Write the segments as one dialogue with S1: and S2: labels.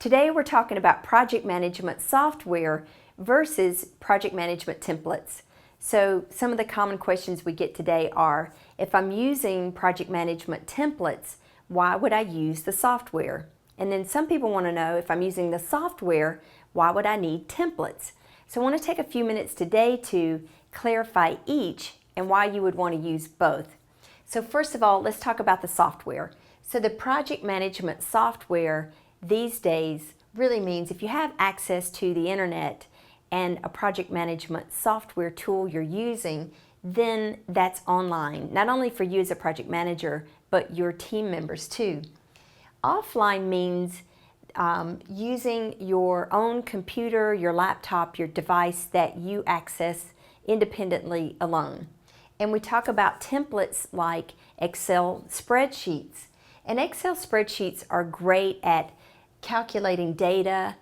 S1: Today we're talking about project management software versus project management templates. So some of the common questions we get today are, if I'm using project management templates, why would I use the software? And then some people want to know, if I'm using the software, why would I need templates? So I want to take a few minutes today to clarify each and why you would want to use both. So first of all, let's talk about the software. So the project management software these days really means if you have access to the internet and a project management software tool you're using, then that's online, not only for you as a project manager, but your team members too. Offline means using your own computer, your laptop, your device that you access independently alone. And we talk about templates like Excel spreadsheets. And Excel spreadsheets are great at calculating data.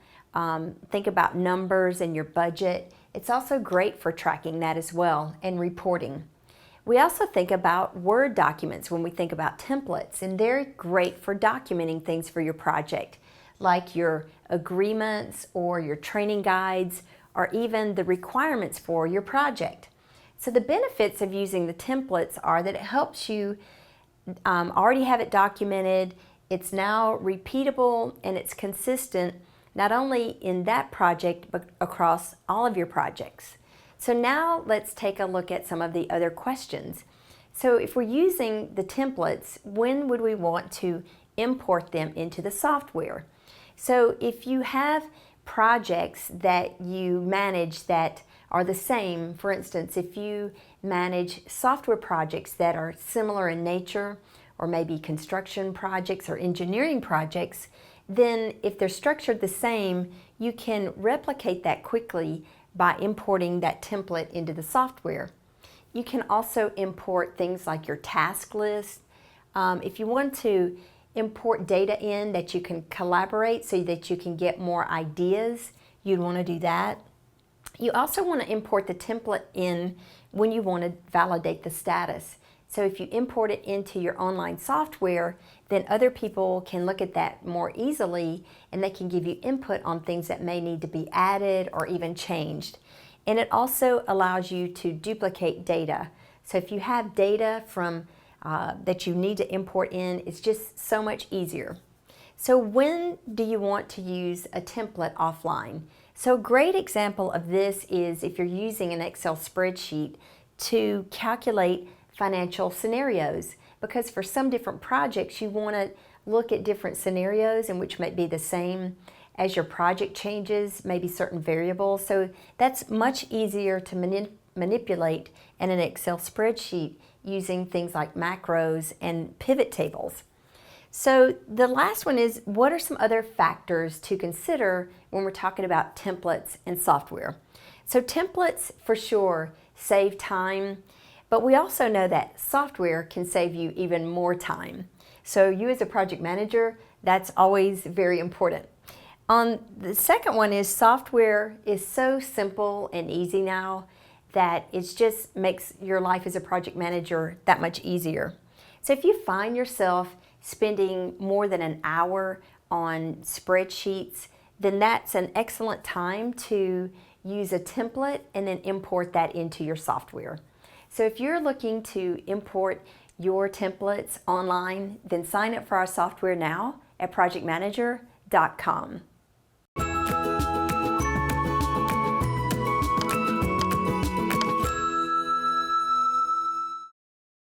S1: Think about numbers and your budget. It's also great for tracking that as well and reporting. We also think about Word documents when we think about templates, and they're great for documenting things for your project, like your agreements or your training guides or even the requirements for your project. So the benefits of using the templates are that it helps you already have it documented, it's now repeatable, and it's consistent not only in that project but across all of your projects. So now let's take a look at some of the other questions. So if we're using the templates, when would we want to import them into the software? So if you have projects that you manage that are the same, for instance, if you manage software projects that are similar in nature, or maybe construction projects or engineering projects, then if they're structured the same, you can replicate that quickly by importing that template into the software. You can also import things like your task list. If you want to import data in that you can collaborate so that you can get more ideas, you'd want to do that. You also want to import the template in when you want to validate the status. So if you import it into your online software, then other people can look at that more easily and they can give you input on things that may need to be added or even changed. And it also allows you to duplicate data. So if you have data from that you need to import in, it's just so much easier. So when do you want to use a template offline? So a great example of this is if you're using an Excel spreadsheet to calculate financial scenarios, because for some different projects you want to look at different scenarios in which may be the same as your project changes, maybe certain variables. So that's much easier to manipulate in an Excel spreadsheet using things like macros and pivot tables. So the last one is, what are some other factors to consider when we're talking about templates and software? So templates for sure save time, but we also know that software can save you even more time. So you as a project manager, that's always very important. The second one is software is so simple and easy now that it just makes your life as a project manager that much easier. So if you find yourself spending more than an hour on spreadsheets, then that's an excellent time to use a template and then import that into your software. So if you're looking to import your templates online, then sign up for our software now at projectmanager.com.